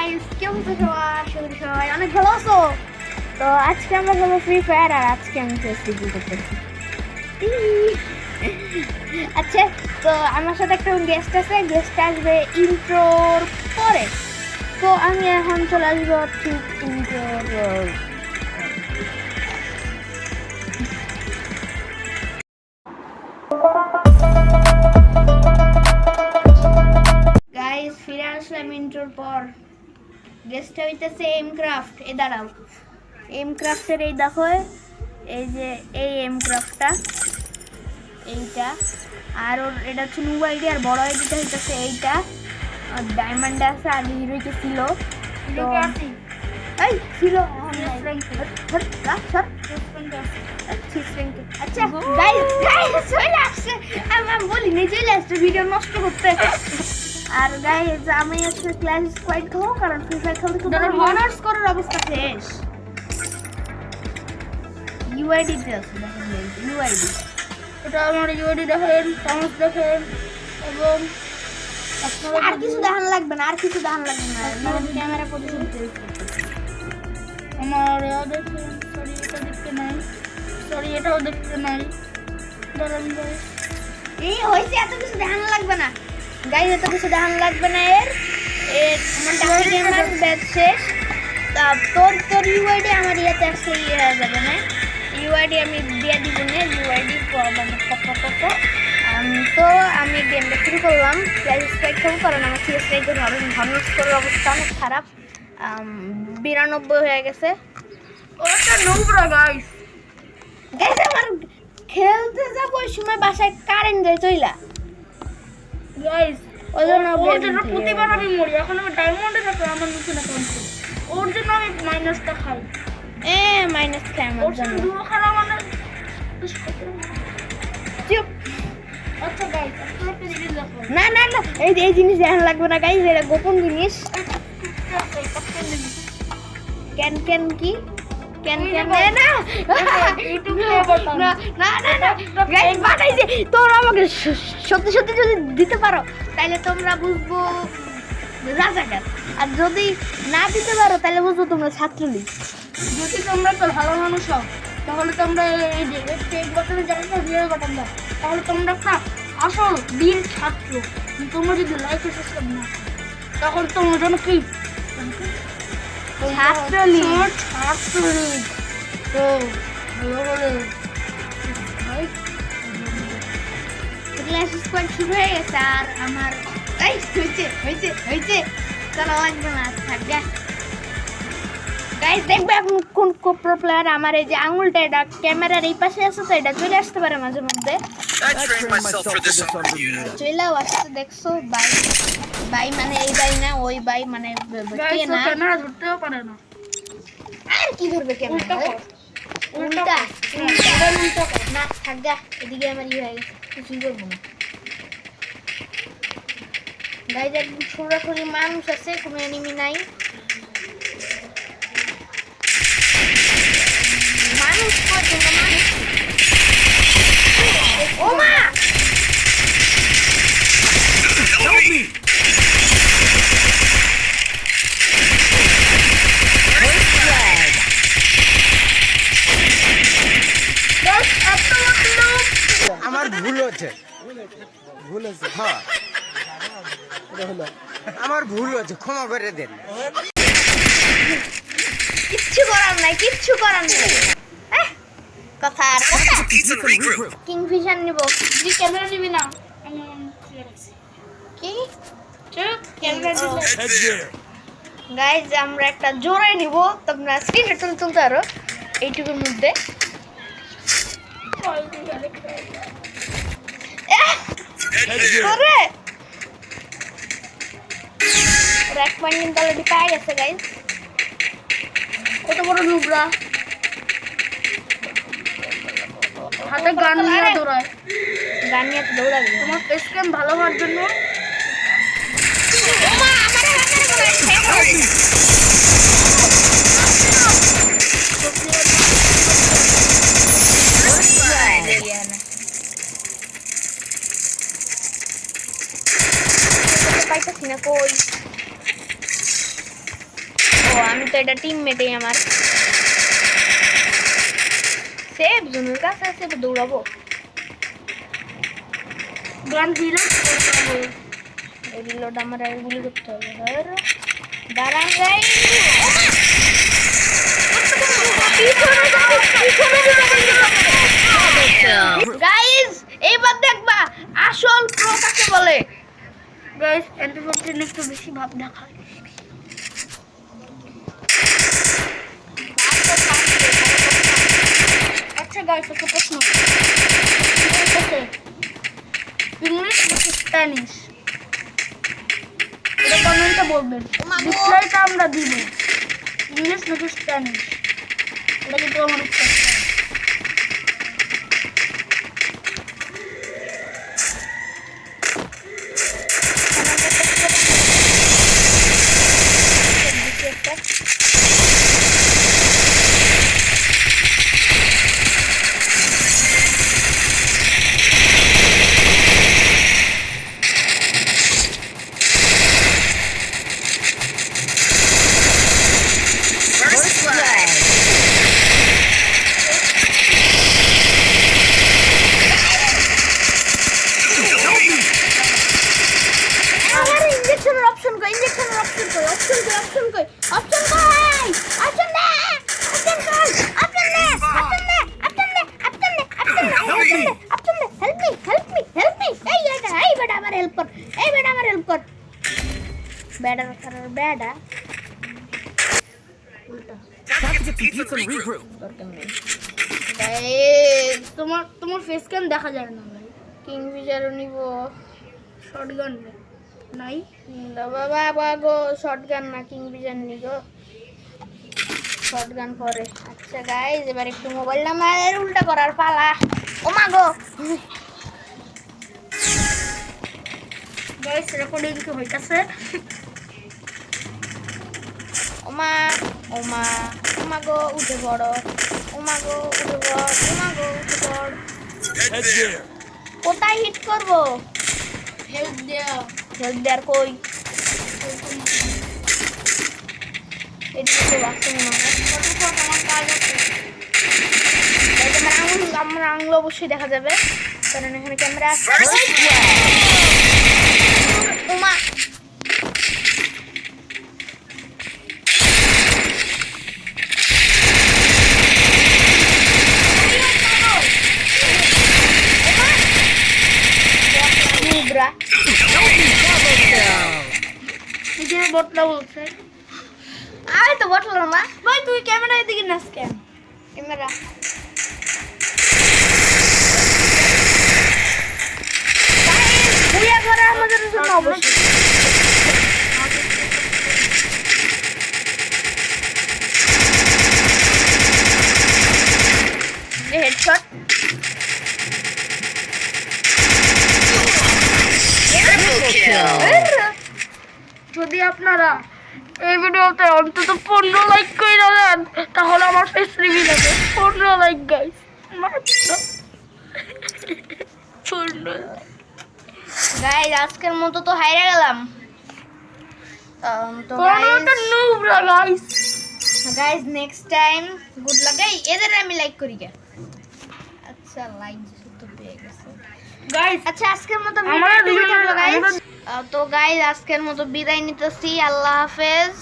Guys, কেমন আছো সবাই? আশা করি সবাই অনেক ভালো আছো। তো আজকে আমরা খেলবো ফ্রি ফায়ার, আর আজকে আমি ফেসবুক করতেছি। আচ্ছা, তো আমার সাথে একটা গেস্ট আছে, গেস্ট আসবে ইন্ট্রোর পরে। তো আমি এখন চলে আসবো ঠিক ইন্ট্রোর। গাইস, ফিরে আসলাম ইন্ট্রোর পর। গেস্টটা হইতেছে এম ক্রাফট। এ দাঁড়াও, এম ক্রাফটের এই দেখো, এই যে এই এম ক্রাফটটা, এইটা। আর ওর এটা হচ্ছে নিউ আইডি, আর বড় আইডিটা হইতেছে এইটা। আর ডায়মন্ড আছে, আগে হিরোইতে ছিল। তো এই ছিল আচ্ছা গাইস, চলে আসছে। আমি বলি নি চলে আসছে ভিডিও নষ্ট করতে। আর গাইস, আমি আজকে ক্লাস স্কোয়াড খেলবো, কারণ ফ্রি ফায়ার খেলতে খুব অনার্স করার অবস্থা শেষ। ইউআইডি তে আছে, দেখেন ইউআইডি। এটা আমার ইউআইডি দেখেন, সাউন্ড দেখেন, এবং আর কিছু দেখানো লাগবে না, আর কিছু দেখানো লাগবে না। ক্যামেরা পজিশন চেঞ্জ করতে আমার দেখেন। সরি, এটা দেখতে নাই, সরি এটাও দেখতে নাই। দাঁড়ান গাইস, এই হইছে, এত কিছু দেখানো লাগবে না গাইস, এত কিছু দেখানো লাগবে না। এর আমার টাকা গেমার ব্যাচ শেষ। তা তোর ইউআইডি আমার ইয়াতে আসলে ইয়ে হয়ে যাবে না, ইউআইডি আমি দিয়ে দিব না। ইউআইডি তো আমি গেমটা শুরু করলাম। প্রাইস স্ট্রাইক খেলবো, কারণ আমার সিএস স্ট্রাইকের হর্নস করার অবস্থা অনেক খারাপ। 92 হয়ে গেছে। ওটা নোংরা গাইস। গাইস, আমার খেলতে যাবো ওই সময় বাসায় কারেন্ট যায় চইলা গাইস। ওই জন্য প্রতিবার আমি মরি। এখন আমি ডায়মন্ডে থাকি, আমার নিচে না কমছে। ওর জন্য আমি মাইনাসটা খাই। মাইনাস খাই আমার জন্য। দুটো খারাপ মানে চুপ। আচ্ছা গাইস, আপনারা একটা জিনিস দেখো। না না না, এই জিনিস দেখানো লাগবে না গাইস, এটা গোপন জিনিস। ক্যান ক্যান কি ক্যান ক্যান না ইউটিউবে না না না গাইস, বানাইছে। তোমরা আমাকে সত্যি সত্যি যদি দিতে পারো তাহলে তোমরা বুঝবো রাজাকার, আর যদি না দিতে পারো তাহলে বুঝবো তোমরা ছাত্রলীগ। যদি তোমরা তো ভালো মানুষ হও তাহলে তোমরা এই যে এক বছরের জায়গাটা দিয়ে বাটন দাও, তাহলে তোমরা একটা আসল বীর ছাত্র। তোমরা যদি লাইক সাবস্ক্রাইব না তখন তোমরা জন্য কি ছাত্রলীগ। তো ভালো করে ক্লাস স্কোয়াড শুরু হয়ে গেছে। আর আমার এই হয়েছে চলা লাগবে না, থাকবে গাইস। দেখবে এখন কোন প্রো প্লেয়ার। আমার এই যে আঙুলটা, এটা ক্যামেরার এই পাশে আছে, তো এটা চলে আসতে পারে মাঝে মধ্যে। চলেও আসতে দেখছো বাই বাই, মানে এই বাই না, ওই বাই, মানে ক্যামেরা ধরতেও পারে না। আর কি ধরবে ক্যামেরা? উল্টা না, থাকবে। এদিকে আমার ইয়ে হয়ে গেছে, কিছুই করবো না গাইস। একদম সরাসরি মানুষ আছে, কোনো এনিমি নাই। মানুষ পর্যন্ত মানুষ। ও মা, আমার ভুল হচ্ছে, হ্যাঁ আমার ভুল হচ্ছে, ক্ষমা করে দেন। কিচ্ছু করার নাই। কথা আর কথা। কিংফিশার নিব। তুই ক্যামেরা নিবি না? কি চুপ, ক্যামেরা নিব। গাইজ, আমরা একটা জোরে নিব, তোমরা স্ক্রিনে তুলতে পারো এইটুকুর মধ্যে। এক পয়েন্ট কিন্তু অলরেডি পাই গেছে গাইজ। কত বড় নুবরা, হাতে গান নিয়ে দৌড়ায়। গান নিয়ে দৌড়াবে তোমার ফেস ক্যাম ভালো হওয়ার জন্য। পাইতেছি না কই। কিন্তু এটা টিমমেটই আমার। সেভ জোনের কাছে আছে, দৌড়াবো। গান রিলোড করতে হবে। রিলোড আমার আর গুলি করতে হবে। দাঁড়ান গাইস, গাইস এইবার দেখবা আসল প্রো কাকে বলে। গাইস এন্টারটেইন একটু বেশি ভাব দেখায়। আচ্ছা গাইস একটা প্রশ্ন, ইংলিশ নাকি স্প্যানিশ? এটা কমেন্টে বলবেন, রিপ্লাইটা আমরা দিব। ইংলিশ নাকি স্প্যানিশ এটা কিন্তু আমার উত্তর। তোমার ফেস ক্যাম দেখা যায় না ভাই। কিং ফিশারও নিব, শটগান নাই বাবা গো, শটগান না কিং ফিশার নিব, শটগান পরে। আচ্ছা গাইস এবার একটু মোবাইল নাম্বার উল্টা করার পালা। ও মা গো গাইস রেকর্ডিং কি হইতাছে? ওমা ওমা ওমা গো উঠে পড়ো, ওমা গো উঠে পড়, ওমা গো উঠে পড়। কোথায় হিট করবো? হেল্প দেয়ার কই? আমার আঙুল অবশ্যই দেখা যাবে কারণ এখানে ক্যামেরা আছে। ওমা বটলা বলছে, আমি তো বটলাম না ভাই। তুই ক্যামেরা এদিকে নাচ কেন? ক্যামেরা বুয়া ঘরে আমাদের জন্য অবশ্যই। হেডশট যদি আপনারা এই ভিডিওতে অন্তত 15 লাইক করে দেন তাহলে আমার ফেস রিভিল হবে। 15 লাইক গাইস, গাইস আজকের মতো তো হাইরা গেলাম। তো guys next time good luck. এদের আমি লাইক করি কে? আচ্ছা লাইক তো পেয়ে গেছে গাইস। আচ্ছা আজকের মতো ভিডিও গাইস, তো গাইস আজকের মতো বিদায় নিতেছি। আল্লাহ হাফেজ।